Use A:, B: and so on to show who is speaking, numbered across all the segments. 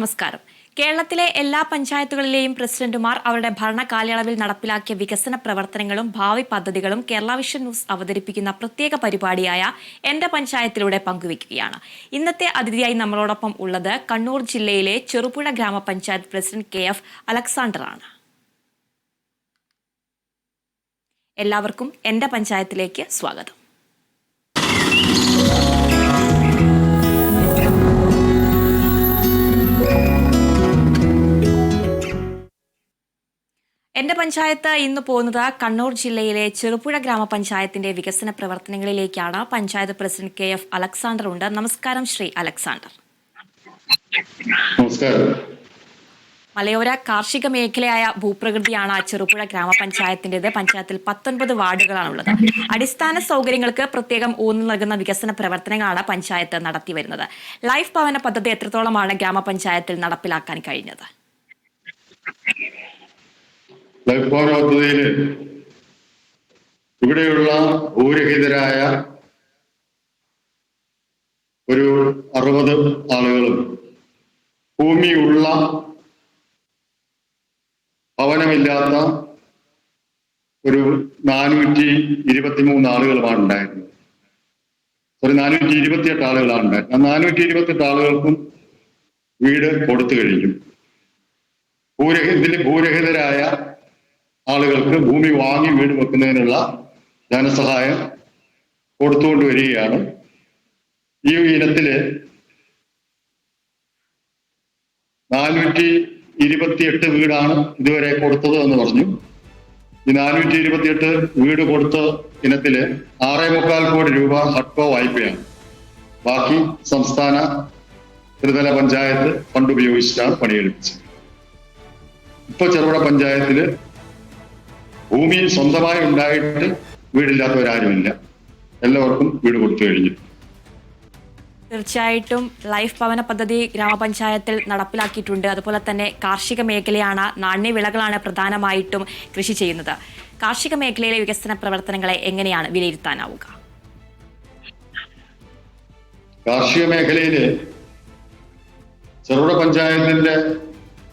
A: നമസ്കാരം. കേരളത്തിലെ എല്ലാ പഞ്ചായത്തുകളിലെയും പ്രസിഡന്റുമാർ അവരുടെ ഭരണകാലയളവിൽ നടപ്പിലാക്കിയ വികസന പ്രവർത്തനങ്ങളും ഭാവി പദ്ധതികളും കേരള വിഷൻ ന്യൂസ് അവതരിപ്പിക്കുന്ന പ്രത്യേക പരിപാടിയായ എന്റെ പഞ്ചായത്തിലൂടെ പങ്കുവയ്ക്കുകയാണ്. ഇന്നത്തെ അതിഥിയായി നമ്മളോടൊപ്പം ഉള്ളത് കണ്ണൂർ ജില്ലയിലെ ചെറുപുഴ ഗ്രാമപഞ്ചായത്ത് പ്രസിഡന്റ് KF അലക്സാണ്ടർ ആണ്. എല്ലാവർക്കും എന്റെ പഞ്ചായത്തിലേക്ക് സ്വാഗതം. എന്റെ പഞ്ചായത്ത് ഇന്ന് പോകുന്നത് കണ്ണൂർ ജില്ലയിലെ ചെറുപുഴ ഗ്രാമപഞ്ചായത്തിന്റെ വികസന പ്രവർത്തനങ്ങളിലേക്കാണ്. പഞ്ചായത്ത് പ്രസിഡന്റ് KF അലക്സാണ്ടർ ഉണ്ട്. നമസ്കാരം ശ്രീ അലക്സാണ്ടർ. മലയോര കാർഷിക മേഖലയായ ഭൂപ്രകൃതിയാണ് ചെറുപുഴ ഗ്രാമപഞ്ചായത്തിന്റേത്. പഞ്ചായത്തിൽ 19 വാർഡുകളാണുള്ളത്. അടിസ്ഥാന സൗകര്യങ്ങൾക്ക് പ്രത്യേകം ഊന്നൽ നൽകുന്ന വികസന പ്രവർത്തനങ്ങളാണ് പഞ്ചായത്ത് നടത്തിവരുന്നത്. ലൈഫ് ഭവന പദ്ധതി എത്രത്തോളമാണ് ഗ്രാമപഞ്ചായത്തിൽ നടപ്പിലാക്കാൻ കഴിഞ്ഞത്?
B: ലൈഫ് ഭവന പദ്ധതിയിൽ ഇവിടെയുള്ള ഭൂരഹിതരായ ഒരു 60 ആളുകളും ഭൂമിയുള്ള ഭവനമില്ലാത്ത ഒരു 423 ആളുകളുമാണ് ഉണ്ടായിരുന്നത്. 428 ആളുകളാണ് ഉണ്ടായിരുന്നത്. 428 ആളുകൾക്കും വീട് കൊടുത്തു കഴിഞ്ഞു. ഭൂരഹിതരായ ആളുകൾക്ക് ഭൂമി വാങ്ങി വീട് വെക്കുന്നതിനുള്ള ധനസഹായം കൊടുത്തുകൊണ്ട് വരികയാണ്. ഈ ഇനത്തില് 428 വീടാണ് ഇതുവരെ കൊടുത്തത് എന്ന് പറഞ്ഞു. ഈ 428 വീട് കൊടുത്ത ഇനത്തില് 6.25 കോടി രൂപ ഹഡ്കോ വായ്പയാണ്. ബാക്കി സംസ്ഥാന ത്രിതല പഞ്ചായത്ത് ഫണ്ട് ഉപയോഗിച്ചിട്ടാണ് പണിയെടുപ്പിച്ചത്. ഇപ്പൊ ചെറുപുഴ പഞ്ചായത്തില് ഭൂമി സ്വന്തമായി ഉണ്ടായിട്ട് വീടില്ലാത്തവരാരുമില്ല. എല്ലാവർക്കും വീട് കൊടുത്തു കഴിഞ്ഞു.
A: തീർച്ചയായിട്ടും ലൈഫ് ഭവന പദ്ധതി ഗ്രാമപഞ്ചായത്തിൽ നടപ്പിലാക്കിയിട്ടുണ്ട്. അതുപോലെ തന്നെ കാർഷിക മേഖലയാണ്, നാണ്യവിളകളാണ് പ്രധാനമായിട്ടും കൃഷി ചെയ്യുന്നത്. കാർഷിക മേഖലയിലെ വികസന പ്രവർത്തനങ്ങളെ എങ്ങനെയാണ് വിലയിരുത്താനാവുക?
B: കാർഷിക മേഖലയില് ചെറുപുഴ പഞ്ചായത്തിന്റെ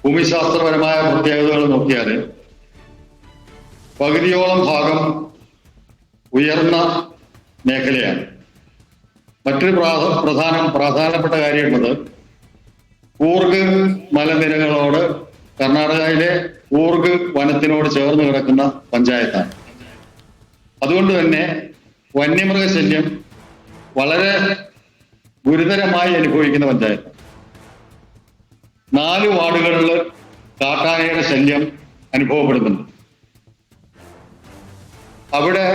B: ഭൂമിശാസ്ത്രപരമായ പ്രത്യേകതകൾ നോക്കിയാല് പകുതിയോളം ഭാഗം ഉയർന്ന മേഖലയാണ്. മറ്റൊരു പ്രധാനപ്പെട്ട കാര്യമുള്ളത് കൂർഗ് മലനിരകളോട്, കർണാടകയിലെ കൂർഗ് വനത്തിനോട് ചേർന്ന് കിടക്കുന്ന പഞ്ചായത്താണ്. അതുകൊണ്ട് തന്നെ വന്യമൃഗശല്യം വളരെ ഗുരുതരമായി അനുഭവിക്കുന്ന പഞ്ചായത്താണ്. 4 വാർഡുകളിൽ കാട്ടാനയുടെ ശല്യം അനുഭവപ്പെടുന്നുണ്ട്. അവിടെ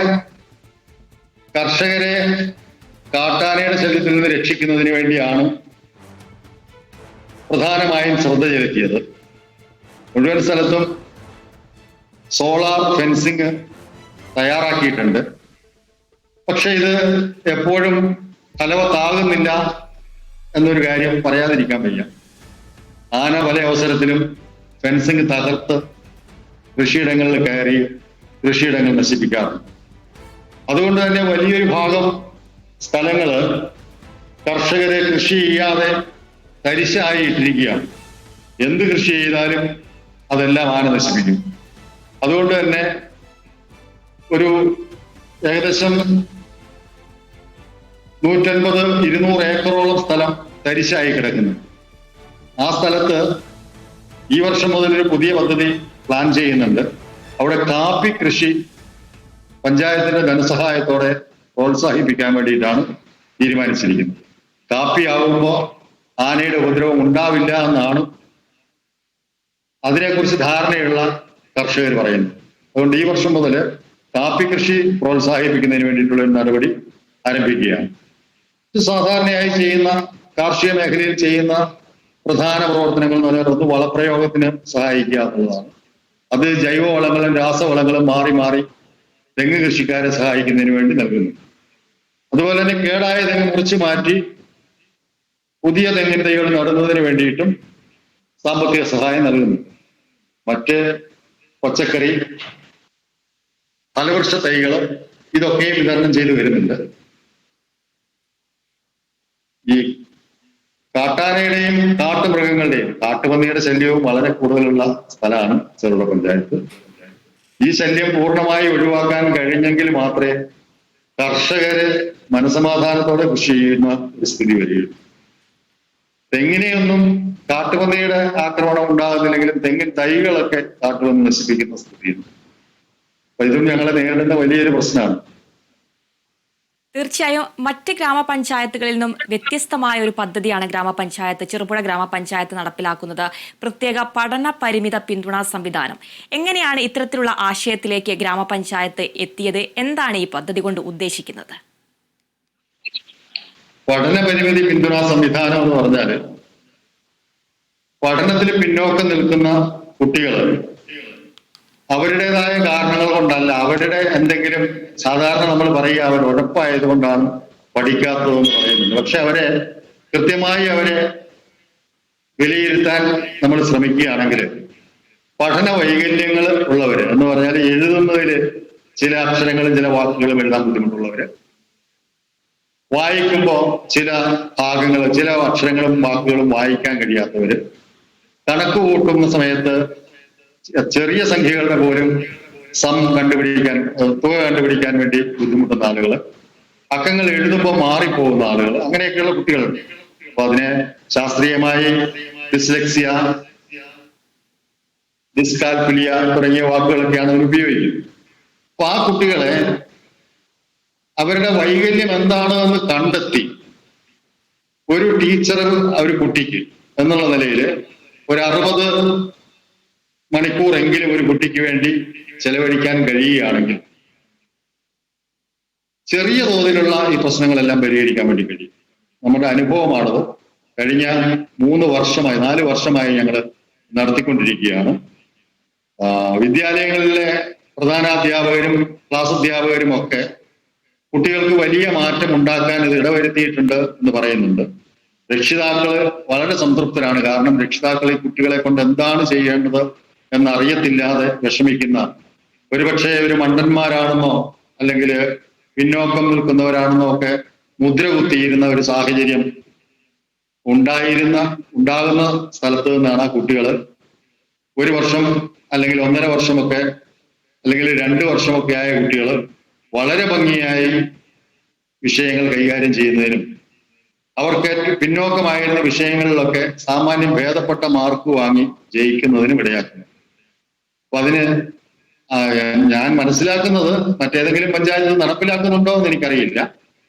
B: കർഷകരെ കാട്ടാനയുടെ ശല്യത്തിൽ നിന്ന് രക്ഷിക്കുന്നതിന് വേണ്ടിയാണ് പ്രധാനമായും ശ്രദ്ധ ചെലുത്തിയത്. മുഴുവൻ സ്ഥലത്തും സോളാർ ഫെൻസിങ് തയ്യാറാക്കിയിട്ടുണ്ട്. പക്ഷെ ഇത് എപ്പോഴും ഫലവത്താകുന്നില്ല എന്നൊരു കാര്യം പറയാതിരിക്കാൻ വയ്യ. ആന പല അവസരത്തിലും ഫെൻസിങ് തകർത്ത് കൃഷിയിടങ്ങളിൽ കയറി കൃഷിയിടങ്ങൾ നശിപ്പിക്കാറുണ്ട്. അതുകൊണ്ട് തന്നെ വലിയൊരു ഭാഗം സ്ഥലങ്ങള് കർഷകരെ കൃഷി ചെയ്യാതെ തരിശായി ഇട്ടിരിക്കുകയാണ്. എന്ത് കൃഷി ചെയ്താലും അതെല്ലാം ആന നശിപ്പിക്കും. അതുകൊണ്ട് തന്നെ ഒരു ഏകദേശം 150-200 ഏക്കറോളം സ്ഥലം തരിശായി കിടക്കുന്നു. ആ സ്ഥലത്ത് ഈ വർഷം മുതൽ ഒരു പുതിയ പദ്ധതി പ്ലാൻ ചെയ്യുന്നുണ്ട്. അവിടെ കാപ്പി കൃഷി പഞ്ചായത്തിന്റെ ധനസഹായത്തോടെ പ്രോത്സാഹിപ്പിക്കാൻ വേണ്ടിയിട്ടാണ് തീരുമാനിച്ചിരിക്കുന്നത്. കാപ്പി ആകുമ്പോൾ ആനയുടെ ഉപദ്രവം ഉണ്ടാവില്ല എന്നാണ് അതിനെക്കുറിച്ച് ധാരണയുള്ള കർഷകർ പറയുന്നത്. അതുകൊണ്ട് ഈ വർഷം മുതൽ കാപ്പി കൃഷി പ്രോത്സാഹിപ്പിക്കുന്നതിന് വേണ്ടിയിട്ടുള്ള ഒരു നടപടി ആരംഭിക്കുകയാണ്. ഇത് സാധാരണയായി ചെയ്യുന്ന കാർഷിക മേഖലയിൽ ചെയ്യുന്ന പ്രധാന പ്രവർത്തനങ്ങൾ എന്ന് പറയുന്നത് ഒന്ന് വളപ്രയോഗത്തിന് സഹായിക്കുക എന്നുള്ളതാണ്. അത് ജൈവവളങ്ങളും രാസവളങ്ങളും മാറി മാറി തെങ്ങ് കൃഷിക്കാരെ സഹായിക്കുന്നതിന് വേണ്ടി നൽകുന്നു. അതുപോലെ തന്നെ കേടായ തെങ്ങ് മുറിച്ച് മാറ്റി പുതിയ തെങ്ങിൻ തൈകൾ നടുന്നതിന് വേണ്ടിയിട്ടും സാമ്പത്തിക സഹായം നൽകുന്നു. മറ്റ് പച്ചക്കറി, ഫലവൃക്ഷ തൈകൾ ഇതൊക്കെയും വിതരണം ചെയ്തു വരുന്നുണ്ട്. ഈ കാട്ടാനയുടെയും കാട്ടുമൃഗങ്ങളുടെയും കാട്ടുപന്നിയുടെ ശല്യവും വളരെ കൂടുതലുള്ള സ്ഥലമാണ് ചെറുപുഴ പഞ്ചായത്ത്. ഈ ശല്യം പൂർണ്ണമായി ഒഴിവാക്കാൻ കഴിഞ്ഞെങ്കിൽ മാത്രമേ കർഷകര് മനസമാധാനത്തോടെ കൃഷി ചെയ്യുന്ന ഒരു സ്ഥിതി വരികയുള്ളൂ. തെങ്ങിനെയൊന്നും കാട്ടുപന്നിയുടെ ആക്രമണം ഉണ്ടാകുന്നില്ലെങ്കിലും തെങ്ങിൻ തൈകളൊക്കെ കാട്ടുപന്നി നശിപ്പിക്കുന്ന സ്ഥിതിയുണ്ട്. അപ്പൊ ഇതും ഞങ്ങളെ നേരിടുന്ന വലിയൊരു പ്രശ്നമാണ്.
A: തീർച്ചയായും മറ്റ് ഗ്രാമപഞ്ചായത്തുകളിൽ നിന്നും വ്യത്യസ്തമായ ഒരു പദ്ധതിയാണ് ചെറുപുഴ ഗ്രാമപഞ്ചായത്ത് നടപ്പിലാക്കുന്നത്. പ്രത്യേക പഠന പരിമിത പിന്തുണാ സംവിധാനം. എങ്ങനെയാണ് ഇത്തരത്തിലുള്ള ആശയത്തിലേക്ക് ഗ്രാമപഞ്ചായത്ത് എത്തിയത്? എന്താണ് ഈ പദ്ധതി കൊണ്ട് ഉദ്ദേശിക്കുന്നത്?
B: പഠന പരിമിതി പിന്തുണാ സംവിധാനം എന്ന് പറഞ്ഞാല് പഠനത്തിൽ പിന്നോക്കം നിൽക്കുന്ന കുട്ടികൾ അവരുടേതായ കാരണങ്ങൾ കൊണ്ടല്ല, അവരുടെ എന്തെങ്കിലും സാധാരണ നമ്മൾ പറയുക അവർ ഉഴപ്പായത് കൊണ്ടാണ് പഠിക്കാത്തതെന്ന് പറയുന്നുണ്ട്. പക്ഷെ അവരെ കൃത്യമായി വിലയിരുത്താൻ നമ്മൾ ശ്രമിക്കുകയാണെങ്കിൽ പഠന വൈകല്യങ്ങൾ ഉള്ളവര് എന്ന് പറഞ്ഞാൽ എഴുതുന്നതിൽ ചില അക്ഷരങ്ങളും ചില വാക്കുകളും എഴുതാൻ ബുദ്ധിമുട്ടുള്ളവര്, വായിക്കുമ്പോൾ ചില ഭാഗങ്ങൾ ചില അക്ഷരങ്ങളും വാക്കുകളും വായിക്കാൻ കഴിയാത്തവര്, കണക്ക് കൂട്ടുന്ന സമയത്ത് ചെറിയ സംഖ്യകളുടെ പോലും തുക കണ്ടുപിടിക്കാൻ വേണ്ടി ബുദ്ധിമുട്ടുന്ന ആളുകൾ, അക്കങ്ങൾ എഴുതുമ്പോൾ മാറിപ്പോകുന്ന ആളുകൾ, അങ്ങനെയൊക്കെയുള്ള കുട്ടികളുണ്ട്. അപ്പൊ അതിനെ ശാസ്ത്രീയമായി ഡിസ്ലെക്സിയ, ഡിസ്കാൽക്കുലിയ തുടങ്ങിയ വാക്കുകളൊക്കെയാണ് അവർ ഉപയോഗിക്കുന്നത്. അപ്പൊ ആ കുട്ടികളെ അവരുടെ വൈകല്യം എന്താണ് എന്ന് കണ്ടെത്തി ഒരു ടീച്ചർ ഒരു കുട്ടിക്ക് എന്നുള്ള നിലയിൽ ഒരു 60 മണിക്കൂറെങ്കിലും ഒരു കുട്ടിക്ക് വേണ്ടി ചെലവഴിക്കാൻ കഴിയുകയാണെങ്കിൽ ചെറിയ തോതിലുള്ള ഈ പ്രശ്നങ്ങളെല്ലാം പരിഹരിക്കാൻ വേണ്ടി കഴിയും. നമ്മുടെ അനുഭവമാണത്. കഴിഞ്ഞ 4 വർഷമായി ഞങ്ങൾ നടത്തിക്കൊണ്ടിരിക്കുകയാണ്. വിദ്യാലയങ്ങളിലെ പ്രധാനാധ്യാപകരും ക്ലാസ് അധ്യാപകരും ഒക്കെ കുട്ടികൾക്ക് വലിയ മാറ്റം ഉണ്ടാക്കാൻ ഇത് ഇടവരുത്തിയിട്ടുണ്ട് എന്ന് പറയുന്നുണ്ട്. രക്ഷിതാക്കള് വളരെ സംതൃപ്തരാണ്. കാരണം രക്ഷിതാക്കൾ ഈ കുട്ടികളെ കൊണ്ട് എന്താണ് ചെയ്യേണ്ടത് എന്നറിയത്തില്ലാതെ വിഷമിക്കുന്ന, ഒരുപക്ഷെ ഒരു മണ്ടന്മാരാണെന്നോ അല്ലെങ്കിൽ പിന്നോക്കം നിൽക്കുന്നവരാണെന്നോ ഒക്കെ മുദ്ര കുത്തിയിരുന്ന ഒരു സാഹചര്യം ഉണ്ടാകുന്ന സ്ഥലത്ത് നിന്നാണ് ആ കുട്ടികള് 1 വർഷം അല്ലെങ്കിൽ 1.5 വർഷമൊക്കെ അല്ലെങ്കിൽ 2 വർഷമൊക്കെ ആയ കുട്ടികൾ വളരെ ഭംഗിയായി വിഷയങ്ങൾ കൈകാര്യം ചെയ്യുന്നതിനും അവർക്ക് പിന്നോക്കമായിരുന്ന വിഷയങ്ങളിലൊക്കെ സാമാന്യം ഭേദപ്പെട്ട മാർക്ക് വാങ്ങി ജയിക്കുന്നതിനും ഇടയാക്കുന്നു. അപ്പൊ അതിന് ഞാൻ മനസ്സിലാക്കുന്നത് മറ്റേതെങ്കിലും പഞ്ചായത്ത് നടപ്പിലാക്കുന്നുണ്ടോ എന്ന് എനിക്കറിയില്ല.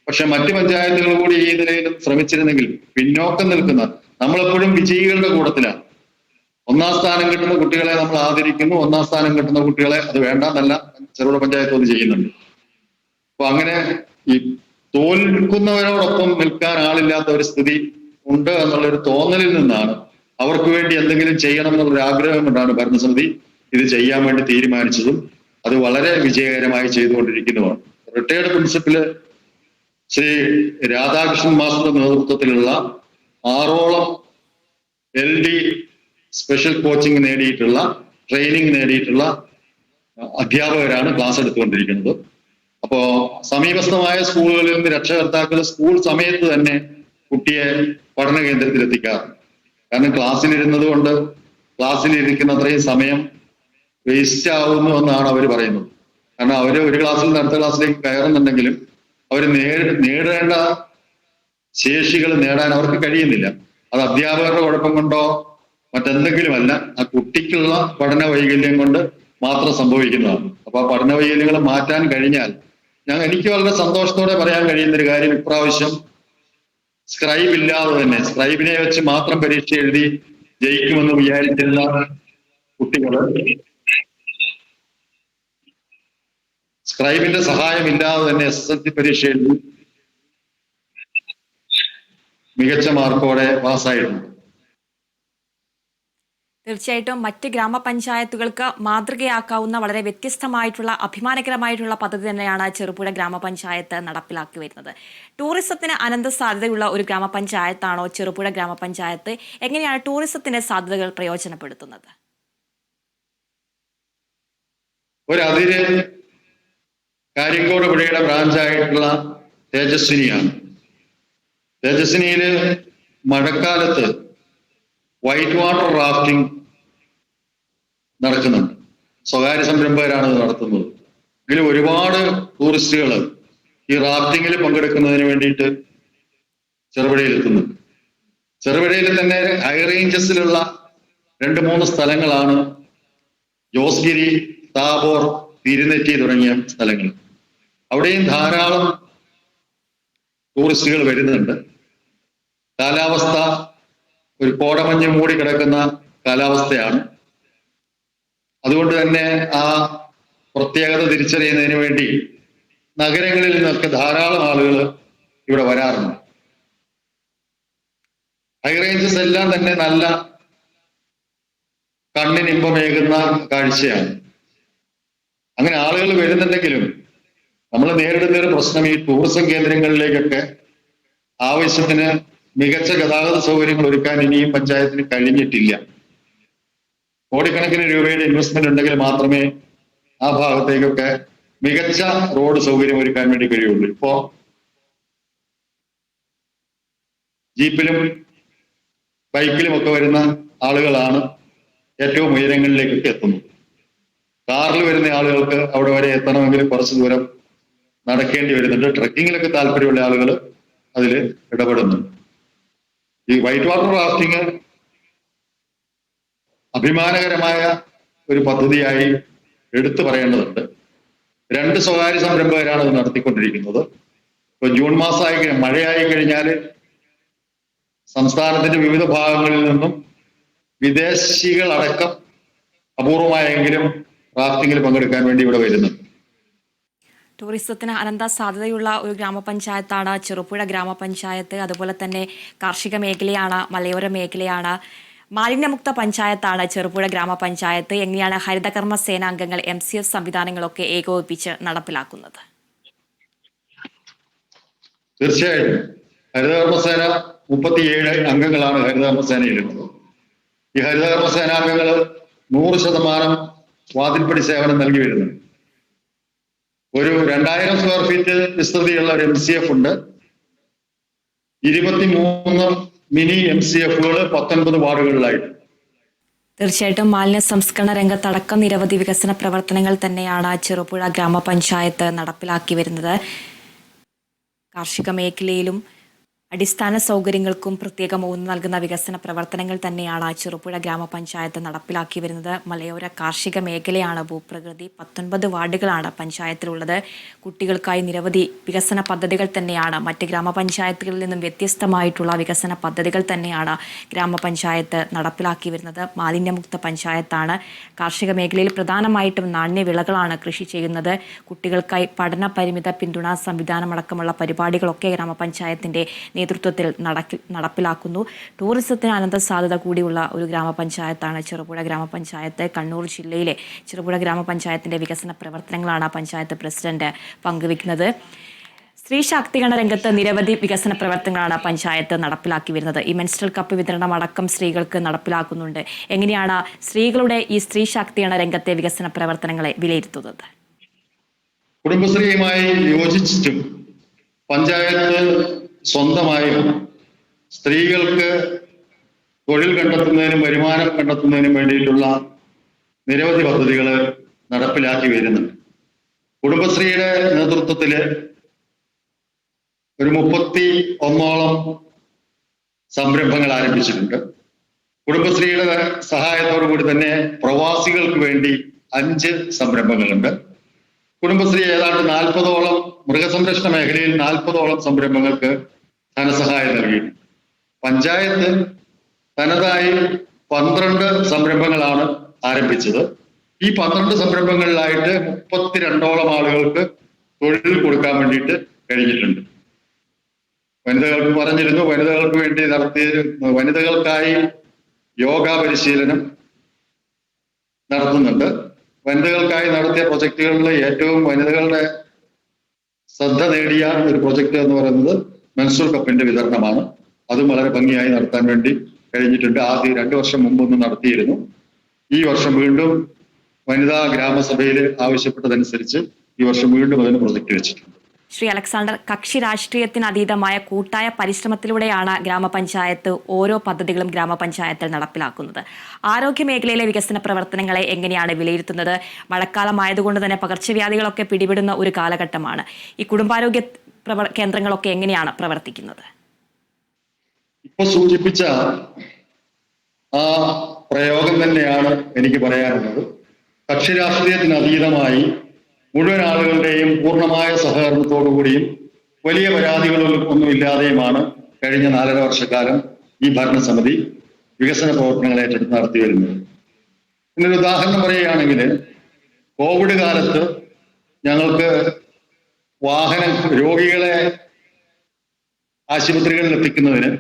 B: പക്ഷെ മറ്റു പഞ്ചായത്തുകൾ കൂടി ഈ നിലയിലും ശ്രമിച്ചിരുന്നെങ്കിൽ പിന്നോക്കം നിൽക്കുന്ന, നമ്മളെപ്പോഴും വിജയികളുടെ കൂട്ടത്തിലാണ്. 1ാം സ്ഥാനം കിട്ടുന്ന കുട്ടികളെ നമ്മൾ ആദരിക്കുന്നു, 1ാം സ്ഥാനം കിട്ടുന്ന കുട്ടികളെ അത് വേണ്ടെന്നല്ല ചെറുപുഴ പഞ്ചായത്ത് അത് ചെയ്യുന്നുണ്ട്. അപ്പൊ അങ്ങനെ ഈ തോൽക്കുന്നവരോടൊപ്പം നിൽക്കാൻ ആളില്ലാത്ത ഒരു സ്ഥിതി ഉണ്ട് എന്നുള്ളൊരു തോന്നലിൽ നിന്നാണ് അവർക്ക് വേണ്ടി എന്തെങ്കിലും ചെയ്യണം എന്നുള്ളൊരു ആഗ്രഹം കൊണ്ടാണ് ഭരണസമിതി ഇത് ചെയ്യാൻ വേണ്ടി തീരുമാനിച്ചതും അത് വളരെ വിജയകരമായി ചെയ്തുകൊണ്ടിരിക്കുന്നതുമാണ്. റിട്ടയർഡ് പ്രിൻസിപ്പല് ശ്രീ രാധാകൃഷ്ണൻ മാസ്റ്ററുടെ നേതൃത്വത്തിലുള്ള 6ഓളം LD സ്പെഷ്യൽ കോച്ചിങ് നേടിയിട്ടുള്ള, ട്രെയിനിങ് നേടിയിട്ടുള്ള അധ്യാപകരാണ് ക്ലാസ് എടുത്തുകൊണ്ടിരിക്കുന്നത്. അപ്പോ സമീപസ്ഥമായ സ്കൂളുകളിൽ നിന്ന് രക്ഷകർത്താക്കൾ സ്കൂൾ സമയത്ത് തന്നെ കുട്ടിയെ പഠന കേന്ദ്രത്തിൽ എത്തിക്കാറുണ്ട്. കാരണം ക്ലാസ്സിലിരിക്കുന്ന അത്രയും സമയം വേസ്റ്റ് ആവുന്നു എന്നാണ് അവർ പറയുന്നത്. കാരണം അവര് ഒരു ക്ലാസ്സിൽ നിന്ന് അടുത്ത ക്ലാസ്സിലേക്ക് കയറുന്നുണ്ടെങ്കിലും അവർ നേടേണ്ട ശേഷികൾ നേടാൻ അവർക്ക് കഴിയുന്നില്ല. അത് അധ്യാപകരുടെ കുഴപ്പം കൊണ്ടോ മറ്റെന്തെങ്കിലുമല്ല, ആ കുട്ടിക്കുള്ള പഠന വൈകല്യം കൊണ്ട് മാത്രം സംഭവിക്കുന്നതാണ്. അപ്പൊ ആ പഠന വൈകല്യങ്ങൾ മാറ്റാൻ കഴിഞ്ഞാൽ എനിക്ക് വളരെ സന്തോഷത്തോടെ പറയാൻ കഴിയുന്ന ഒരു കാര്യം, ഇപ്രാവശ്യം സ്ക്രൈബ് ഇല്ലാതെ തന്നെ സ്ക്രൈബിനെ വെച്ച് മാത്രം പരീക്ഷ എഴുതി ജയിക്കുമെന്ന് വിചാരിച്ചിരുന്ന കുട്ടികൾ സ്ക്രൈബിന്റെ സഹായമില്ലാതെ തന്നെ SSLC പരീക്ഷ എഴുതി മികച്ച മാർക്കോടെ പാസ്സായിട്ടുണ്ട്.
A: തീർച്ചയായിട്ടും മറ്റ് ഗ്രാമപഞ്ചായത്തുകൾക്ക് മാതൃകയാക്കാവുന്ന വളരെ വ്യത്യസ്തമായിട്ടുള്ള അഭിമാനകരമായിട്ടുള്ള പദ്ധതി തന്നെയാണ് ചെറുപുഴ ഗ്രാമപഞ്ചായത്ത് നടപ്പിലാക്കി വരുന്നത്. ടൂറിസത്തിന് അനന്ത സാധ്യതയുള്ള ഒരു ഗ്രാമപഞ്ചായത്താണോ ചെറുപുഴ ഗ്രാമപഞ്ചായത്ത്? എങ്ങനെയാണ് ടൂറിസത്തിന്റെ സാധ്യതകൾ പ്രയോജനപ്പെടുത്തുന്നത്?
B: ഒരതിര് കാര്യങ്കോട് പുഴയുടെ ബ്രാഞ്ചായിട്ടുള്ള തേജസ്വിനിയാണ്. തേജസ്വിനിയില് മഴക്കാലത്ത് വൈറ്റ് വാട്ടർ റാഫ്റ്റിംഗ് നടക്കുന്നുണ്ട്. സ്വകാര്യ സംരംഭകരാണ് ഇത് നടത്തുന്നത്. ഇതിൽ ഒരുപാട് ടൂറിസ്റ്റുകൾ ഈ റാഫ്റ്റിങ്ങിൽ പങ്കെടുക്കുന്നതിന് വേണ്ടിയിട്ട് ചെറുപുഴയിൽ എത്തുന്നുണ്ട്. ചെറുപുഴയിൽ തന്നെ ഹൈ റേഞ്ചസിലുള്ള 2-3 സ്ഥലങ്ങളാണ് ജോസ്ഗിരി, താബോർ, തിരുനെറ്റി തുടങ്ങിയ സ്ഥലങ്ങൾ. അവിടെയും ധാരാളം ടൂറിസ്റ്റുകൾ വരുന്നുണ്ട്. കാലാവസ്ഥ ഒരു കോടമഞ്ഞ് മൂടി കിടക്കുന്ന കാലാവസ്ഥയാണ്. അതുകൊണ്ട് തന്നെ ആ പ്രത്യേകത തിരിച്ചറിയുന്നതിന് വേണ്ടി നഗരങ്ങളിൽ നിന്നൊക്കെ ധാരാളം ആളുകൾ ഇവിടെ വരാറുണ്ട്. ഹൈ റേഞ്ചസ് എല്ലാം തന്നെ നല്ല കണ്ണിനിമ്പമേകുന്ന കാഴ്ചയാണ്. അങ്ങനെ ആളുകൾ വരുന്നുണ്ടെങ്കിലും നമ്മൾ നേരിടുന്ന ഒരു പ്രശ്നം ഈ ടൂറിസം കേന്ദ്രങ്ങളിലേക്കൊക്കെ ആവശ്യത്തിന് മികച്ച ഗതാഗത സൗകര്യങ്ങൾ ഒരുക്കാൻ ഇനിയും പഞ്ചായത്തിന് കഴിഞ്ഞിട്ടില്ല. കോടിക്കണക്കിന് രൂപയുടെ ഇൻവെസ്റ്റ്മെന്റ് ഉണ്ടെങ്കിൽ മാത്രമേ ആ ഭാഗത്തേക്കൊക്കെ മികച്ച റോഡ് സൗകര്യം ഒരുക്കാൻ വേണ്ടി കഴിയുള്ളൂ. ഇപ്പോ ജീപ്പിലും ബൈക്കിലും ഒക്കെ വരുന്ന ആളുകളാണ് ഏറ്റവും ഉയരങ്ങളിലേക്കൊക്കെ എത്തുന്നത്. കാറിൽ വരുന്ന ആളുകൾക്ക് അവിടെ വരെ എത്തണമെങ്കിൽ കുറച്ച് ദൂരം നടക്കേണ്ടി വരുന്നുണ്ട്. ട്രക്കിങ്ങിലൊക്കെ താല്പര്യമുള്ള ആളുകൾ അതിൽ ഇടപെടുന്നുണ്ട്. ഈ വൈറ്റ് വാട്ടർ റാഫ്റ്റിംഗ് അഭിമാനകരമായ ഒരു പദ്ധതിയായി എടുത്തു പറയേണ്ടതുണ്ട്. 2 സ്വകാര്യ സംരംഭകരാണ് ഇത് നടത്തിക്കൊണ്ടിരിക്കുന്നത്. ഇപ്പൊ ജൂൺ മാസമായി മഴയായി കഴിഞ്ഞാൽ സംസ്ഥാനത്തിന്റെ വിവിധ ഭാഗങ്ങളിൽ നിന്നും വിദേശികളടക്കം അപൂർവമായെങ്കിലും റാഫ്റ്റിംഗിൽ പങ്കെടുക്കാൻ വേണ്ടി ഇവിടെ വരുന്നുണ്ട്.
A: ടൂറിസത്തിന് അനന്ത സാധ്യതയുള്ള ഒരു ഗ്രാമപഞ്ചായത്താണ് ചെറുപുഴ ഗ്രാമപഞ്ചായത്ത്. അതുപോലെ തന്നെ കാർഷിക മേഖലയാണ്, മലയോര മേഖലയാണ്, മാലിന്യമുക്ത പഞ്ചായത്താണ് ചെറുപുഴ ഗ്രാമപഞ്ചായത്ത്. എങ്ങനെയാണ് ഹരിതകർമ്മ സേനാംഗങ്ങൾ MCF സംവിധാനങ്ങളൊക്കെ ഏകോപിപ്പിച്ച് നടപ്പിലാക്കുന്നത്?
B: തീർച്ചയായും ഹരിതകർമ്മസേന 37 അംഗങ്ങളാണ് ഹരിതകർമ്മസേനയിലുള്ളത്. ഈ ഹരിതകർമ്മ സേനാംഗങ്ങൾ 100% വാതിൽപ്പടി സേവനം നൽകി വരുന്നുണ്ട്. ഒരു 2000 സ്ക്വയർ ഫീറ്റ് വിസ്തൃതിയുള്ള ഒരു MCF ഉണ്ട്. 23 മിനി MCFകൾ 19 വാർഡുകളിലായിട്ട്.
A: തീർച്ചയായിട്ടും മാലിന്യ സംസ്കരണ രംഗത്തടക്കം നിരവധി വികസന പ്രവർത്തനങ്ങൾ തന്നെയാണ് ചെറുപുഴ ഗ്രാമപഞ്ചായത്ത് നടപ്പിലാക്കി വരുന്നത്. കാർഷിക മേഖലയിലും അടിസ്ഥാന സൗകര്യങ്ങൾക്കും പ്രത്യേകം ഊന്നൽ നൽകുന്ന വികസന പ്രവർത്തനങ്ങൾ തന്നെയാണ് ചെറുപുഴ ഗ്രാമപഞ്ചായത്ത് നടപ്പിലാക്കി വരുന്നത്. മലയോര കാർഷിക മേഖലയാണ് ഭൂപ്രകൃതി. 19 വാർഡുകളാണ് പഞ്ചായത്തിലുള്ളത്. കുട്ടികൾക്കായി നിരവധി വികസന പദ്ധതികൾ തന്നെയാണ്, മറ്റ് ഗ്രാമപഞ്ചായത്തുകളിൽ നിന്നും വ്യത്യസ്തമായിട്ടുള്ള വികസന പദ്ധതികൾ തന്നെയാണ് ഗ്രാമപഞ്ചായത്ത് നടപ്പിലാക്കി വരുന്നത്. മാലിന്യമുക്ത പഞ്ചായത്താണ്. കാർഷിക മേഖലയിൽ പ്രധാനമായിട്ടും നാണ്യവിളകളാണ് കൃഷി ചെയ്യുന്നത്. കുട്ടികൾക്കായി പഠന പരിമിത പിന്തുണാ സംവിധാനമടക്കമുള്ള പരിപാടികളൊക്കെ ഗ്രാമപഞ്ചായത്തിൻ്റെ നേതൃത്വത്തിൽ നടപ്പിലാക്കുന്നു. ടൂറിസത്തിന് അനന്ത സാധ്യത കൂടിയുള്ള ഒരു ഗ്രാമപഞ്ചായത്താണ് ചെറുപുഴ ഗ്രാമപഞ്ചായത്ത്. കണ്ണൂർ ജില്ലയിലെ ചെറുപുഴ ഗ്രാമപഞ്ചായത്തിന്റെ വികസന പ്രവർത്തനങ്ങളാണ് പഞ്ചായത്ത് പ്രസിഡന്റ് പങ്കുവയ്ക്കുന്നത്. സ്ത്രീ ശാക്തീകരണ രംഗത്ത് നിരവധി വികസന പ്രവർത്തനങ്ങളാണ് പഞ്ചായത്ത് നടപ്പിലാക്കി വരുന്നത്. ഈ മെൻസ്ട്രൽ കപ്പ് വിതരണം അടക്കം സ്ത്രീകൾക്ക് നടപ്പിലാക്കുന്നുണ്ട്. എങ്ങനെയാണ് സ്ത്രീകളുടെ ഈ സ്ത്രീ ശാക്തീകരണ രംഗത്തെ വികസന പ്രവർത്തനങ്ങളെ വിലയിരുത്തുന്നത്?
B: കുടുംബശ്രീയുമായി യോജിച്ചിട്ടും പഞ്ചായത്ത് സ്വന്തമായും സ്ത്രീകൾക്ക് തൊഴിൽ കണ്ടെത്തുന്നതിനും വരുമാനം കണ്ടെത്തുന്നതിനും വേണ്ടിയിട്ടുള്ള നിരവധി പദ്ധതികൾ നടപ്പിലാക്കി വരുന്നുണ്ട്. കുടുംബശ്രീയുടെ നേതൃത്വത്തിൽ ഒരു 31ഓളം സംരംഭങ്ങൾ ആരംഭിച്ചിട്ടുണ്ട്. കുടുംബശ്രീയുടെ സഹായത്തോടു കൂടി തന്നെ പ്രവാസികൾക്ക് വേണ്ടി 5 സംരംഭങ്ങളുണ്ട്. കുടുംബശ്രീ ഏതാണ്ട് 40ഓളം മൃഗസംരക്ഷണ മേഖലയിൽ 40ഓളം സംരംഭങ്ങൾക്ക് ധനസഹായം നൽകിയിട്ടുണ്ട്. പഞ്ചായത്ത് തനതായി 12 സംരംഭങ്ങളാണ് ആരംഭിച്ചത്. ഈ 12 സംരംഭങ്ങളിലായിട്ട് 32ഓളം ആളുകൾക്ക് തൊഴിൽ കൊടുക്കാൻ വേണ്ടിയിട്ട് കഴിഞ്ഞിട്ടുണ്ട്. വനിതകൾക്ക് പറഞ്ഞിരുന്നു, വനിതകൾക്ക് വേണ്ടി വനിതകൾക്കായി യോഗ പരിശീലനം നടത്തുന്നുണ്ട്. വനിതകൾക്കായി നടത്തിയ പ്രൊജക്ടുകളിൽ ഏറ്റവും വനിതകളുടെ ശ്രദ്ധ നേടിയ ഒരു പ്രൊജക്ട് എന്ന് പറയുന്നത് മെൻസ്ട്രൽ കപ്പിന്റെ വിതരണമാണ്. അതും വളരെ ഭംഗിയായി നടത്താൻ വേണ്ടി കഴിഞ്ഞിട്ടുണ്ട്. ആദ്യം 2 വർഷം മുമ്പൊന്ന് നടത്തിയിരുന്നു. ഈ വർഷം വീണ്ടും വനിതാ ഗ്രാമസഭയിൽ ആവശ്യപ്പെട്ടതനുസരിച്ച് ഈ വർഷം വീണ്ടും അതിന് പ്രൊജക്ട് വെച്ചിട്ടുണ്ട്.
A: ശ്രീ അലക്സാണ്ടർ, കക്ഷി രാഷ്ട്രീയത്തിന് അതീതമായ കൂട്ടായ പരിശ്രമത്തിലൂടെയാണ് ഗ്രാമപഞ്ചായത്ത് ഓരോ പദ്ധതികളും ഗ്രാമപഞ്ചായത്തിൽ നടപ്പിലാക്കുന്നത്. ആരോഗ്യ മേഖലയിലെ വികസന പ്രവർത്തനങ്ങളെ എങ്ങനെയാണ് വിലയിരുത്തുന്നത്? മഴക്കാലമായതുകൊണ്ട് തന്നെ പകർച്ചവ്യാധികളൊക്കെ പിടിപെടുന്ന ഒരു കാലഘട്ടമാണ്. ഈ കുടുംബാരോഗ്യ കേന്ദ്രങ്ങളൊക്കെ എങ്ങനെയാണ് പ്രവർത്തിക്കുന്നത്?
B: ഇപ്പൊ സൂചിപ്പിച്ച ആ പ്രയോഗം തന്നെയാണ് എനിക്ക് പറയാനുള്ളത്. കക്ഷി രാഷ്ട്രീയത്തിന് അതീതമായി മുഴുവൻ ആളുകളുടെയും പൂർണ്ണമായ സഹകരണത്തോടുകൂടിയും വലിയ ഒന്നും ഇല്ലാതെയുമാണ് കഴിഞ്ഞ 4.5 വർഷക്കാലം ഈ ഭരണസമിതി വികസന പ്രവർത്തനങ്ങൾ ഏറ്റെടുത്ത് നടത്തി വരുന്നത്. എന്നൊരു ഉദാഹരണം പറയുകയാണെങ്കിൽ, കോവിഡ് കാലത്ത് ഞങ്ങൾക്ക് രോഗികളെ ആശുപത്രികളിൽ എത്തിക്കുന്നതിന്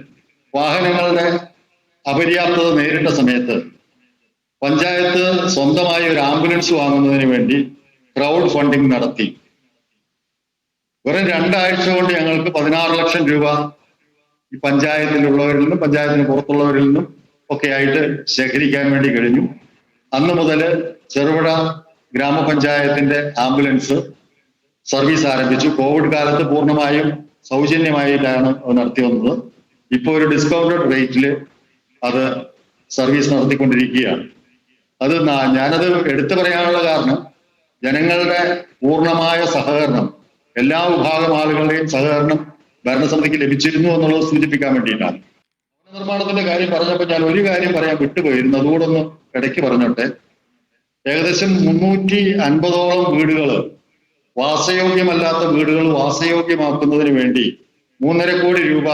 B: വാഹനങ്ങളുടെ അപര്യാപ്തത നേരിട്ട സമയത്ത് പഞ്ചായത്ത് സ്വന്തമായി ഒരു ആംബുലൻസ് വാങ്ങുന്നതിന് വേണ്ടി ക്രൗഡ് ഫണ്ടിങ് നടത്തി. വെറും 2 ആഴ്ച കൊണ്ട് ഞങ്ങൾക്ക് 16 ലക്ഷം രൂപ ഈ പഞ്ചായത്തിലുള്ളവരിൽ നിന്നും പഞ്ചായത്തിന് പുറത്തുള്ളവരിൽ നിന്നും ഒക്കെ ആയിട്ട് ശേഖരിക്കാൻ വേണ്ടി കഴിഞ്ഞു. അന്ന് മുതൽ ചെറുപുഴ ഗ്രാമപഞ്ചായത്തിന്റെ ആംബുലൻസ് സർവീസ് ആരംഭിച്ചു. കോവിഡ് കാലത്ത് പൂർണ്ണമായും സൗജന്യമായിട്ടാണ് അത് നടത്തി വന്നത്. ഇപ്പോൾ ഒരു ഡിസ്കൗണ്ടഡ് റേറ്റിൽ അത് സർവീസ് നടത്തിക്കൊണ്ടിരിക്കുകയാണ്. ഞാനത് എടുത്തു പറയാനുള്ള കാരണം, ജനങ്ങളുടെ പൂർണ്ണമായ സഹകരണം, എല്ലാ വിഭാഗം ആളുകളുടെയും സഹകരണം ഭരണസമിതിക്ക് ലഭിച്ചിരുന്നു എന്നുള്ളത് സൂചിപ്പിക്കാൻ വേണ്ടിയിട്ടാണ്. ഭവന നിർമ്മാണത്തിന്റെ കാര്യം പറഞ്ഞപ്പോൾ ഞാൻ ഒരു കാര്യം പറയാൻ വിട്ടുപോയിരുന്നു, അതുകൂടെ ഒന്ന് ഇടയ്ക്ക് പറഞ്ഞോട്ടെ. ഏകദേശം 350ഓളം വീടുകൾ, വാസയോഗ്യമല്ലാത്ത വീടുകൾ വാസയോഗ്യമാക്കുന്നതിന് വേണ്ടി 3.5 കോടി രൂപ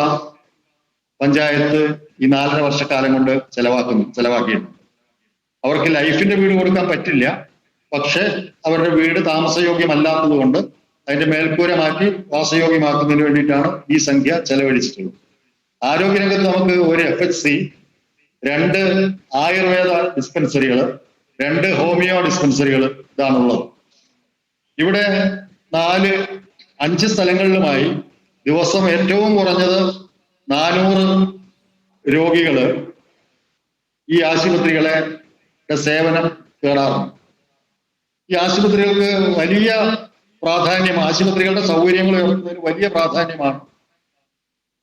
B: പഞ്ചായത്ത് ഈ 4.5 വർഷക്കാലം കൊണ്ട് ചെലവാക്കിയിട്ടുണ്ട്. അവർക്ക് ലൈഫിന്റെ വീട് കൊടുക്കാൻ പറ്റില്ല, പക്ഷെ അവരുടെ വീട് താമസയോഗ്യമല്ലാത്തത് കൊണ്ട് അതിന്റെ മേൽക്കൂര മാറ്റി വാസയോഗ്യമാക്കുന്നതിന് വേണ്ടിയിട്ടാണ് ഈ സംഖ്യ ചെലവഴിച്ചിട്ടുള്ളത്. ആരോഗ്യരംഗത്ത് നമുക്ക് ഒരു FHC, 2 ആയുർവേദ ഡിസ്പെൻസറികൾ, 2 ഹോമിയോ ഡിസ്പെൻസറികൾ ഇതാണുള്ളത്. ഇവിടെ 4-5 സ്ഥലങ്ങളിലുമായി ദിവസം ഏറ്റവും കുറഞ്ഞത് 400 രോഗികള് ഈ ആശുപത്രികളെ സേവനം തേടാറുണ്ട്. ഈ ആശുപത്രികൾക്ക് വലിയ പ്രാധാന്യം, ആശുപത്രികളുടെ സൗകര്യങ്ങൾ ഉയർത്തുന്നതിന് വലിയ പ്രാധാന്യമാണ്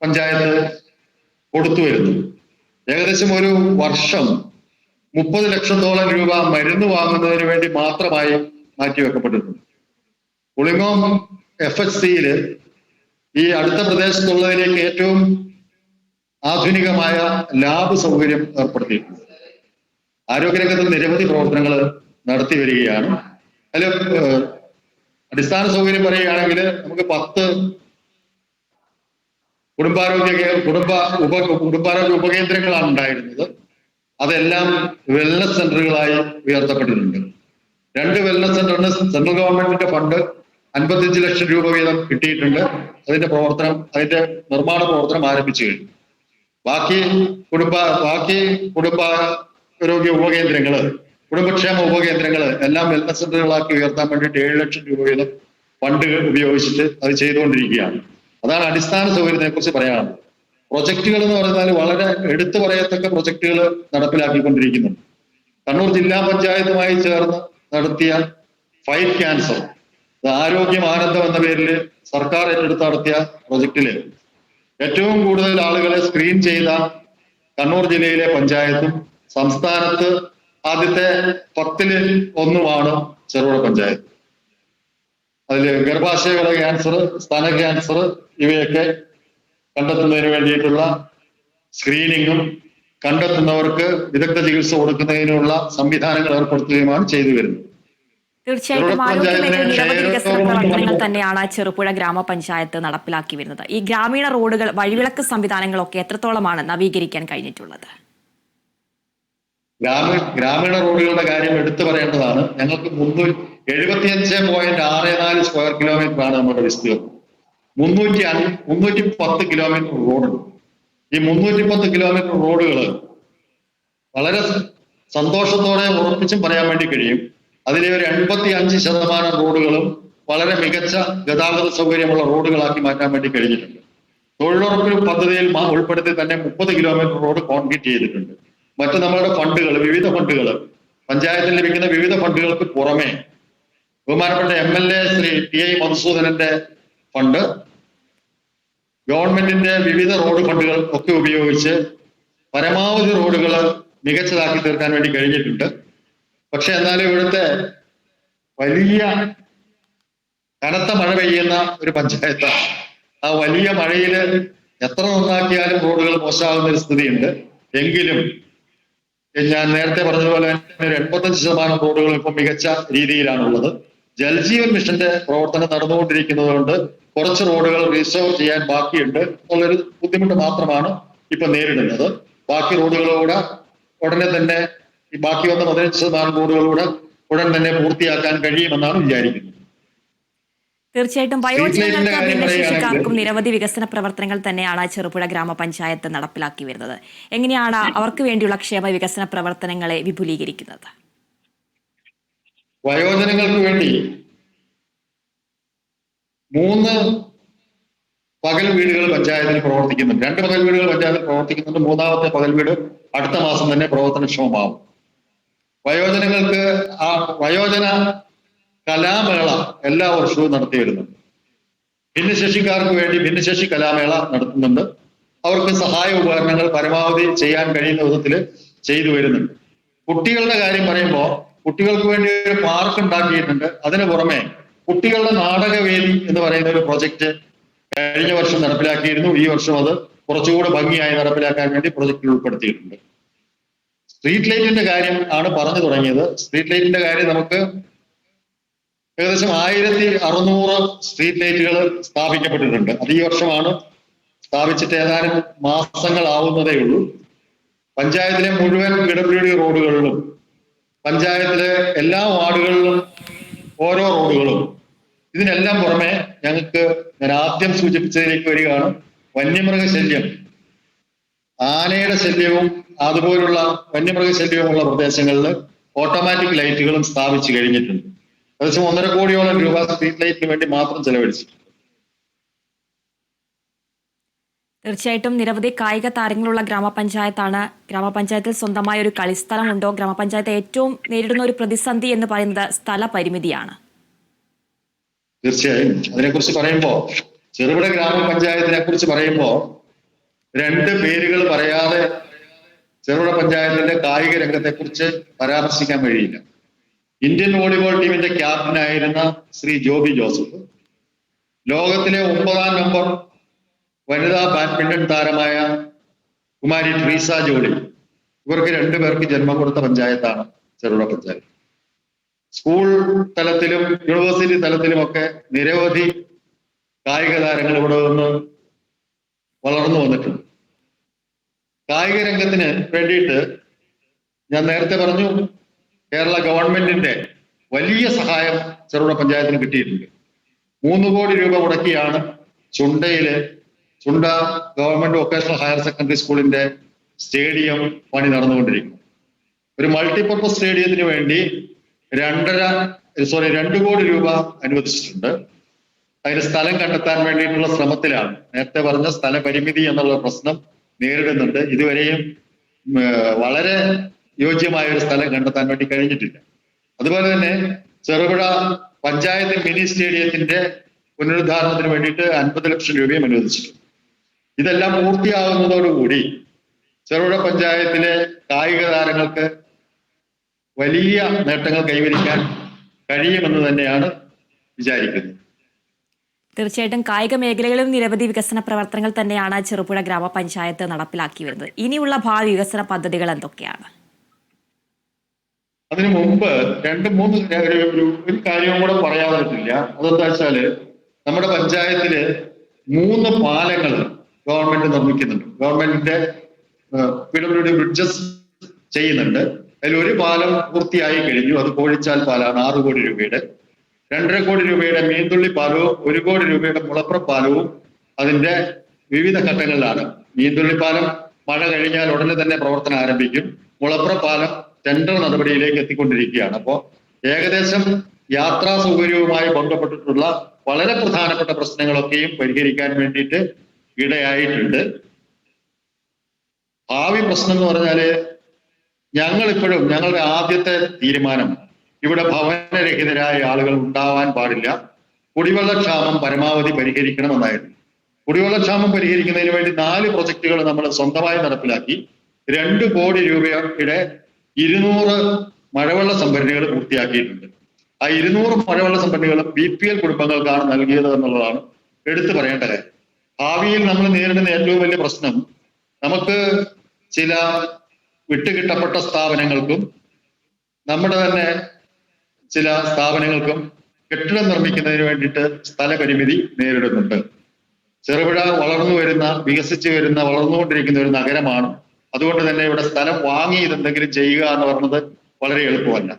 B: പഞ്ചായത്ത് കൊടുത്തു വരുന്നത്. ഏകദേശം ഒരു വർഷം 30 ലക്ഷത്തോളം രൂപ മരുന്ന് വാങ്ങുന്നതിന് വേണ്ടി മാത്രമായി മാറ്റിവെക്കപ്പെട്ടിട്ടുണ്ട്. പുളിങ്ങോം FHCയിൽ ഈ അടുത്ത പ്രദേശത്തുള്ളതിലേക്ക് ഏറ്റവും ആധുനികമായ ലാബ് സൗകര്യം ഏർപ്പെടുത്തിയിട്ടുണ്ട്. ആരോഗ്യരംഗത്ത് നിരവധി പ്രവർത്തനങ്ങൾ നടത്തി വരികയാണ്. അതിൽ അടിസ്ഥാന സൗകര്യം പറയുകയാണെങ്കിൽ നമുക്ക് 10 കുടുംബാരോഗ്യ ഉപകേന്ദ്രങ്ങളാണ് ഉണ്ടായിരുന്നത്. അതെല്ലാം വെൽനസ് സെന്ററുകളായി ഉയർത്തപ്പെട്ടിട്ടുണ്ട്. 2 വെൽനസ് സെന്ററിന് സെൻട്രൽ ഗവൺമെന്റിന്റെ ഫണ്ട് 55 ലക്ഷം രൂപ വീതം കിട്ടിയിട്ടുണ്ട്. അതിന്റെ നിർമ്മാണ പ്രവർത്തനം ആരംഭിച്ചു കഴിഞ്ഞു. ബാക്കി കുടുംബാരോഗ്യ ഉപകേന്ദ്രങ്ങള്, കുടുംബക്ഷേമ ഉപകേന്ദ്രങ്ങള് എല്ലാം വെൽനസ് സെന്ററുകളാക്കി ഉയർത്താൻ വേണ്ടിയിട്ട് 7 ലക്ഷം രൂപ വീതം ഫണ്ട് ഉപയോഗിച്ചിട്ട് അത് ചെയ്തുകൊണ്ടിരിക്കുകയാണ്. അതാണ് അടിസ്ഥാന സൗകര്യത്തെ കുറിച്ച് പറയാനുള്ളത്. പ്രൊജക്ടുകൾ എന്ന് പറഞ്ഞാൽ വളരെ എടുത്തു പറയത്തക്ക പ്രൊജക്ടുകൾ നടപ്പിലാക്കിക്കൊണ്ടിരിക്കുന്നുണ്ട്. കണ്ണൂർ ജില്ലാ പഞ്ചായത്തുമായി ചേർന്ന് നടത്തിയ ഫൈറ്റ് ക്യാൻസർ, ആരോഗ്യം ആനന്ദം എന്ന പേരിൽ സർക്കാർ ഏറ്റെടുത്ത് നടത്തിയ പ്രൊജക്ടില് ഏറ്റവും കൂടുതൽ ആളുകളെ സ്ക്രീൻ ചെയ്ത കണ്ണൂർ ജില്ലയിലെ പഞ്ചായത്തും സംസ്ഥാനത്ത് ആദ്യത്തെ 10-ൽ 1 ചെറുപുഴ പഞ്ചായത്ത്. അതിൽ ഗർഭാശയകള ക്യാൻസർ, സ്തന ക്യാൻസർ ഇവയൊക്കെ കണ്ടെത്തുന്നതിന് വേണ്ടിയിട്ടുള്ള സ്ക്രീനിങ്ങും കണ്ടെത്തുന്നവർക്ക് വിദഗ്ധ ചികിത്സ കൊടുക്കുന്നതിനുള്ള സംവിധാനങ്ങൾ ഏർപ്പെടുത്തുകയുമാണ് ചെയ്തു വരുന്നത്.
A: തീർച്ചയായിട്ടും ആരോഗ്യമേഖലയിൽ നിരവധി വികസന പ്രവർത്തനങ്ങൾ തന്നെയാണ് ചെറുപുഴ ഗ്രാമപഞ്ചായത്ത് നടപ്പിലാക്കി വരുന്നത്. ഈ ഗ്രാമീണ റോഡുകൾ, വഴിവിളക്ക് സംവിധാനങ്ങളൊക്കെ എത്രത്തോളമാണ് നവീകരിക്കാൻ കഴിഞ്ഞിട്ടുള്ളത്?
B: ഗ്രാമീണ റോഡുകളുടെ കാര്യം എടുത്തു പറയേണ്ടതാണ്. ഞങ്ങൾക്ക് 75.64 സ്ക്വയർ കിലോമീറ്റർ ആണ് നമ്മുടെ വിസ്തീർണം. 310 കിലോമീറ്റർ റോഡുണ്ട്. ഈ 310 കിലോമീറ്റർ റോഡുകൾ വളരെ സന്തോഷത്തോടെ ഉറപ്പിച്ചും പറയാൻ വേണ്ടി കഴിയും. അതിലെ ഒരു 85% റോഡുകളും വളരെ മികച്ച ഗതാഗത സൗകര്യമുള്ള റോഡുകളാക്കി മാറ്റാൻ വേണ്ടി കഴിഞ്ഞിട്ടുണ്ട്. തൊഴിലുറപ്പ് പദ്ധതിയിൽ ഉൾപ്പെടുത്തി തന്നെ 30 കിലോമീറ്റർ റോഡ് കോൺക്രീറ്റ് ചെയ്തിട്ടുണ്ട്. മറ്റു നമ്മളുടെ ഫണ്ടുകൾ, വിവിധ ഫണ്ടുകൾ, പഞ്ചായത്തിൽ ലഭിക്കുന്ന വിവിധ ഫണ്ടുകൾക്ക് പുറമെ ബഹുമാനപ്പെട്ട MLA ശ്രീ TI മധുസൂദനന്റെ ഫണ്ട് ഗവൺമെന്റിന്റെ വിവിധ റോഡ് ഫണ്ടുകൾ ഒക്കെ ഉപയോഗിച്ച് പരമാവധി റോഡുകൾ മികച്ചതാക്കി തീർക്കാൻ വേണ്ടി കഴിഞ്ഞിട്ടുണ്ട്. പക്ഷെ എന്നാലും ഇവിടുത്തെ വലിയ കനത്ത മഴ പെയ്യുന്ന ഒരു പഞ്ചായത്താണ്. ആ വലിയ മഴയിൽ എത്ര നന്നാക്കിയാലും റോഡുകൾ മോശമാകുന്ന ഒരു സ്ഥിതിയുണ്ട്. എങ്കിലും ഞാൻ നേരത്തെ പറഞ്ഞതുപോലെ തന്നെ ഒരു 85% റോഡുകൾ ഇപ്പം മികച്ച രീതിയിലാണുള്ളത്. ജൽജീവൻ മിഷന്റെ പ്രവർത്തനം നടന്നുകൊണ്ടിരിക്കുന്നത് കൊണ്ട് കുറച്ച് റോഡുകൾ റീസ്റ്റോർ ചെയ്യാൻ ബാക്കിയുണ്ട് എന്നുള്ളൊരു ബുദ്ധിമുട്ട് മാത്രമാണ് ഇപ്പൊ നേരിടുന്നത്. ബാക്കി റോഡുകളോട് ഉടനെ തന്നെ ഈ ബാക്കി വന്ന 15% റോഡുകളോട് ഉടൻ തന്നെ പൂർത്തിയാക്കാൻ കഴിയുമെന്നാണ് വിചാരിക്കുന്നത്.
A: തീർച്ചയായിട്ടും വയോജനങ്ങൾക്ക് ഭിന്നശേഷിക്കാർക്കും നിരവധി വികസന പ്രവർത്തനങ്ങൾ തന്നെയാണ് ചെറുപുഴ ഗ്രാമപഞ്ചായത്ത് നടപ്പിലാക്കി വരുന്നത്. എങ്ങനെയാണ് അവർക്ക് വേണ്ടിയുള്ള ക്ഷേമ വികസന പ്രവർത്തനങ്ങളെ വിപുലീകരിക്കുന്നത്?
B: വയോജനങ്ങൾക്ക് വേണ്ടി 3 പകൽ വീടുകൾ പഞ്ചായത്തിൽ പ്രവർത്തിക്കുന്നുണ്ട്. 2 പകൽ വീടുകൾ പഞ്ചായത്തിൽ പ്രവർത്തിക്കുന്നുണ്ട്. 3ാമത്തെ പകൽ വീട് അടുത്ത മാസം തന്നെ പ്രവർത്തനക്ഷമമാവും. വയോജനങ്ങൾക്ക് ആ വയോജന കലാമേള എല്ലാ വർഷവും നടത്തി വരുന്നുണ്ട്. ഭിന്നശേഷിക്കാർക്ക് വേണ്ടി ഭിന്നശേഷി കലാമേള നടത്തുന്നുണ്ട്. അവർക്ക് സഹായ ഉപകരണങ്ങൾ പരമാവധി ചെയ്യാൻ കഴിയുന്ന വിധത്തിൽ ചെയ്തു വരുന്നുണ്ട്. കുട്ടികളുടെ കാര്യം പറയുമ്പോൾ കുട്ടികൾക്ക് വേണ്ടി ഒരു പാർക്ക് ഉണ്ടാക്കിയിട്ടുണ്ട്. അതിനു പുറമെ കുട്ടികളുടെ നാടകവേദി എന്ന് പറയുന്ന ഒരു പ്രൊജക്ട് കഴിഞ്ഞ വർഷം നടപ്പിലാക്കിയിരുന്നു. ഈ വർഷം അത് കുറച്ചുകൂടെ ഭംഗിയായി നടപ്പിലാക്കാൻ വേണ്ടി പ്രൊജക്റ്റിൽ ഉൾപ്പെടുത്തിയിട്ടുണ്ട്. സ്ട്രീറ്റ് ലൈറ്റിന്റെ കാര്യം ആണ് പറഞ്ഞു തുടങ്ങിയത്. സ്ട്രീറ്റ് ലൈറ്റിന്റെ കാര്യം നമുക്ക് ഏകദേശം 1600 സ്ട്രീറ്റ് ലൈറ്റുകൾ സ്ഥാപിക്കപ്പെട്ടിട്ടുണ്ട്. അത് ഈ വർഷമാണ് സ്ഥാപിച്ചിട്ട് ഏതാനും മാസങ്ങളാവുന്നതേ ഉള്ളൂ. പഞ്ചായത്തിലെ മുഴുവൻ PWD റോഡുകളിലും പഞ്ചായത്തിലെ എല്ലാ വാർഡുകളിലും ഓരോ റോഡുകളും. ഇതിനെല്ലാം പുറമെ ഞങ്ങൾക്ക് ഞാൻ ആദ്യം സൂചിപ്പിച്ചതിലേക്ക് വരികയാണ്, വന്യമൃഗശല്യം, ആനയുടെ ശല്യവും അതുപോലുള്ള വന്യമൃഗശല്യവുമുള്ള പ്രദേശങ്ങളിൽ ഓട്ടോമാറ്റിക് ലൈറ്റുകളും സ്ഥാപിച്ചു കഴിഞ്ഞിട്ടുണ്ട്. ഏകദേശം 1.5 കോടിയോളം രൂപ സ്ട്രീറ്റ് ലൈറ്റിന് വേണ്ടി മാത്രം ചെലവഴിച്ചിട്ടുണ്ട്.
A: തീർച്ചയായിട്ടും നിരവധി കായിക താരങ്ങളുള്ള ഗ്രാമപഞ്ചായത്താണ്. ഗ്രാമപഞ്ചായത്തിൽ സ്വന്തമായ ഒരു കളിസ്ഥലമുണ്ടോ? ഗ്രാമപഞ്ചായത്ത് ഏറ്റവും നേരിടുന്ന ഒരു പ്രതിസന്ധി എന്ന് പറയുന്നത് സ്ഥല പരിമിതിയാണ്.
B: തീർച്ചയായും അതിനെക്കുറിച്ച് പറയുമ്പോൾ, ചെറുപുഴ ഗ്രാമപഞ്ചായത്തിനെ കുറിച്ച് പറയുമ്പോൾ 2 പേരുകൾ പറയാതെ ചെറുപുഴ പഞ്ചായത്തിന്റെ കായിക രംഗത്തെക്കുറിച്ച് പരാമർശിക്കാൻ കഴിയില്ല. ഇന്ത്യൻ വോളിബോൾ ടീമിന്റെ ക്യാപ്റ്റനായിരുന്ന ശ്രീ ജോബി ജോസഫ്, ലോകത്തിലെ 9ാം നമ്പർ വനിതാ ബാഡ്മിന്റൺ താരമായ കുമാരി ട്രീസ ജോളി, ഇവർക്ക് 2 പേർക്ക് ജന്മം കൊടുത്ത പഞ്ചായത്താണ് ചെറുപുഴ പഞ്ചായത്ത്. സ്കൂൾ തലത്തിലും യൂണിവേഴ്സിറ്റി തലത്തിലുമൊക്കെ നിരവധി കായിക താരങ്ങൾ ഇവിടെ നിന്ന് വളർന്നു വന്നിട്ടുണ്ട്. കായിക രംഗത്തിന് വേണ്ടിയിട്ട് ഞാൻ നേരത്തെ പറഞ്ഞു, കേരള ഗവൺമെന്റിന്റെ വലിയ സഹായം ചെറുപുഴ പഞ്ചായത്തിന് കിട്ടിയിട്ടുണ്ട്. 3 കോടി രൂപ മുടക്കിയാണ് ചുണ്ട ഗവൺമെന്റ് വൊക്കേഷണൽ ഹയർ സെക്കൻഡറി സ്കൂളിന്റെ സ്റ്റേഡിയം പണി നടന്നുകൊണ്ടിരിക്കുന്നു. ഒരു മൾട്ടിപർപ്പസ് സ്റ്റേഡിയത്തിന് വേണ്ടി 2 കോടി രൂപ അനുവദിച്ചിട്ടുണ്ട്. അതിന് സ്ഥലം കണ്ടെത്താൻ വേണ്ടിയിട്ടുള്ള ശ്രമത്തിലാണ്. നേരത്തെ പറഞ്ഞ സ്ഥല പരിമിതി എന്നുള്ള പ്രശ്നം നേരിടുന്നുണ്ട്. ഇതുവരെയും വളരെ യോജ്യമായ ഒരു സ്ഥലം കണ്ടെത്താൻ വേണ്ടി കഴിഞ്ഞിട്ടില്ല. അതുപോലെ തന്നെ ചെറുപുഴ പഞ്ചായത്ത് മിനി സ്റ്റേഡിയത്തിന്റെ പുനരുദ്ധാരണത്തിന് വേണ്ടിയിട്ട് 50 ലക്ഷം രൂപയും അനുവദിച്ചിട്ടുണ്ട്. ഇതെല്ലാം പൂർത്തിയാകുന്നതോടുകൂടി ചെറുപുഴ പഞ്ചായത്തിലെ കായിക താരങ്ങൾക്ക് വലിയ നേട്ടങ്ങൾ കൈവരിക്കാൻ കഴിയുമെന്ന് തന്നെയാണ് വിചാരിക്കുന്നത്.
A: തീർച്ചയായിട്ടും കായിക മേഖലകളിലും നിരവധി വികസന പ്രവർത്തനങ്ങൾ തന്നെയാണ് ചെറുപുഴ ഗ്രാമപഞ്ചായത്ത് നടപ്പിലാക്കി വരുന്നത്. ഇനിയുള്ള ഭാവി വികസന പദ്ധതികൾ എന്തൊക്കെയാണ്?
B: അതിനു മുമ്പ് 2-3 ഒരു കാര്യവും കൂടെ പറയാതെ പറ്റില്ല. അതെന്താ വെച്ചാല്, നമ്മുടെ പഞ്ചായത്തില് 3 പാലങ്ങൾ ഗവൺമെന്റ് നിർമ്മിക്കുന്നുണ്ട്. ഗവൺമെന്റിന്റെ PWD ബ്രിഡ്ജസ് ചെയ്യുന്നുണ്ട്. അതിൽ ഒരു പാലം പൂർത്തിയായി കഴിഞ്ഞു. അത് കോഴിച്ചാൽ പാലാണ്, 6 കോടി രൂപയുടെ. 2.5 കോടി രൂപയുടെ മീൻതുള്ളി പാലവും 1 കോടി രൂപയുടെ മുളപ്ര പാലവും അതിന്റെ വിവിധ ഘട്ടങ്ങളിലാണ്. മീൻതുള്ളി പാലം മഴ കഴിഞ്ഞാൽ ഉടനെ തന്നെ പ്രവർത്തനം ആരംഭിക്കും. മുളപ്ര പാലം ടെൻഡർ നടപടിയിലേക്ക് എത്തിക്കൊണ്ടിരിക്കുകയാണ്. അപ്പോൾ ഏകദേശം യാത്രാ സൗകര്യവുമായി ബന്ധപ്പെട്ടിട്ടുള്ള വളരെ പ്രധാനപ്പെട്ട പ്രശ്നങ്ങളൊക്കെയും പരിഹരിക്കാൻ വേണ്ടിയിട്ട് ഇടയായിട്ടുണ്ട്. ഭാവി പ്രശ്നം എന്ന് പറഞ്ഞാല്, ഞങ്ങളുടെ ആദ്യത്തെ തീരുമാനം ഇവിടെ ഭവനരഹിതരായ ആളുകൾ ഉണ്ടാവാൻ പാടില്ല. കുടിവെള്ളക്ഷാമം പരമാവധി പരിഹരിക്കണമെന്നായിരുന്നു. കുടിവെള്ളക്ഷാമം പരിഹരിക്കുന്നതിന് വേണ്ടി 4 പ്രൊജക്ടുകൾ നമ്മൾ സ്വന്തമായി നടപ്പിലാക്കി. 2 കോടി രൂപയുടെ 200 മഴവെള്ള സംഭരണികൾ പൂർത്തിയാക്കിയിട്ടുണ്ട്. ആ 200 മഴവെള്ള സംഭരണികളും BPL കുടുംബങ്ങൾക്കാണ് നൽകിയത് എന്നുള്ളതാണ് എടുത്തു പറയേണ്ട കാര്യം. ഭാവിയിൽ നമ്മൾ നേരിടുന്ന ഏറ്റവും വലിയ പ്രശ്നം, നമുക്ക് ചില വിട്ടുകിട്ടപ്പെട്ട സ്ഥാപനങ്ങൾക്കും നമ്മുടെ തന്നെ ചില സ്ഥാപനങ്ങൾക്കും കെട്ടിടം നിർമ്മിക്കുന്നതിന് വേണ്ടിയിട്ട് സ്ഥലപരിമിതി നേരിടുന്നുണ്ട്. ചെറുപുഴ വികസിച്ചു വരുന്ന വളർന്നുകൊണ്ടിരിക്കുന്ന ഒരു നഗരമാണ്. അതുകൊണ്ട് തന്നെ ഇവിടെ സ്ഥലം വാങ്ങി ഇതെന്തെങ്കിലും ചെയ്യുക എന്ന് പറയുന്നത് വളരെ എളുപ്പമല്ല.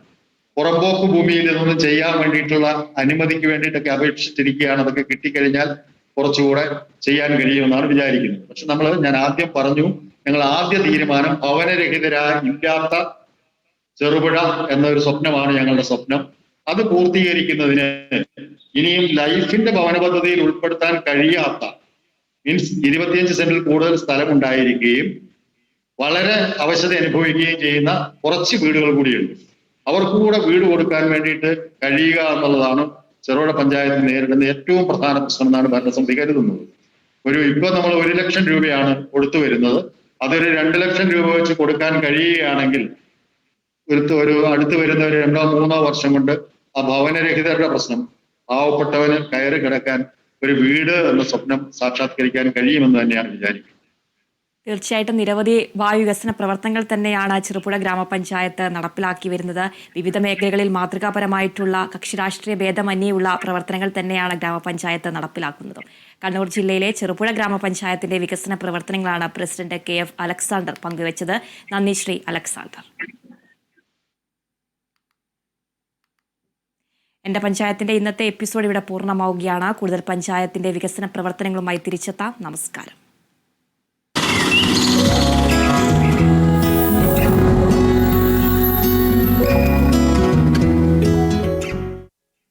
B: പുറമ്പോക്ക് ഭൂമിയിൽ ഇതൊന്നും ചെയ്യാൻ വേണ്ടിയിട്ടുള്ള അനുമതിക്ക് വേണ്ടിയിട്ടൊക്കെ അപേക്ഷിച്ചിരിക്കുകയാണ്. അതൊക്കെ കിട്ടിക്കഴിഞ്ഞാൽ കുറച്ചുകൂടെ ചെയ്യാൻ കഴിയുമെന്നാണ് വിചാരിക്കുന്നത്. പക്ഷെ ഞാൻ ആദ്യം പറഞ്ഞു, ഞങ്ങൾ ആദ്യ തീരുമാനം ഭവനരഹിതരായില്ലാത്ത ചെറുപുഴ എന്നൊരു സ്വപ്നമാണ് ഞങ്ങളുടെ സ്വപ്നം. അത് പൂർത്തീകരിക്കുന്നതിന് ഇനിയും ലൈഫിന്റെ ഭവന പദ്ധതിയിൽ ഉൾപ്പെടുത്താൻ കഴിയാത്ത, മീൻസ് 25 സെന്റിൽ കൂടുതൽ സ്ഥലം ഉണ്ടായിരിക്കുകയും വളരെ അവശത അനുഭവിക്കുകയും ചെയ്യുന്ന കുറച്ച് വീടുകൾ കൂടിയുണ്ട്. അവർക്ക് കൂടെ വീട് കൊടുക്കാൻ വേണ്ടിയിട്ട് കഴിയുക എന്നുള്ളതാണ് ചെറുപുഴ പഞ്ചായത്ത് നേരിടുന്ന ഏറ്റവും പ്രധാന പ്രശ്നം എന്നാണ് ഭരണസമിതി കരുതുന്നത്. ഇപ്പൊ നമ്മൾ 1 ലക്ഷം രൂപയാണ് കൊടുത്തു വരുന്നത്. അതൊരു 2 ലക്ഷം രൂപ വെച്ച് കൊടുക്കാൻ കഴിയുകയാണെങ്കിൽ അടുത്ത് വരുന്ന ഒരു 2-3 വർഷം കൊണ്ട് ആ ഭവനരഹിതരുടെ പ്രശ്നം, പാവപ്പെട്ടവന് കയറി കിടക്കാൻ ഒരു വീട് എന്ന സ്വപ്നം സാക്ഷാത്കരിക്കാൻ കഴിയുമെന്ന് തന്നെയാണ് വിചാരിക്കുന്നത്.
A: തീർച്ചയായിട്ടും നിരവധി വികസന പ്രവർത്തനങ്ങൾ തന്നെയാണ് ചെറുപുഴ ഗ്രാമപഞ്ചായത്ത് നടപ്പിലാക്കി വരുന്നത്. വിവിധ മേഖലകളിൽ മാതൃകാപരമായിട്ടുള്ള കക്ഷിരാഷ്ട്രീയ ഭേദമന്യേയുള്ള പ്രവർത്തനങ്ങൾ തന്നെയാണ് ഗ്രാമപഞ്ചായത്ത് നടപ്പിലാക്കുന്നത്. കണ്ണൂർ ജില്ലയിലെ ചെറുപുഴ ഗ്രാമപഞ്ചായത്തിന്റെ വികസന പ്രവർത്തനങ്ങളാണ് പ്രസിഡന്റ് KF അലക്സാണ്ടർ പങ്കുവച്ചത്. നന്ദി ശ്രീ അലക്സാണ്ടർ. എൻ്റെ പഞ്ചായത്തിന്റെ ഇന്നത്തെ എപ്പിസോഡ് ഇവിടെ പൂർണ്ണമാവുകയാണ്. കൂടുതൽ പഞ്ചായത്തിന്റെ വികസന പ്രവർത്തനങ്ങളുമായി തിരിച്ചെത്താം. നമസ്കാരം.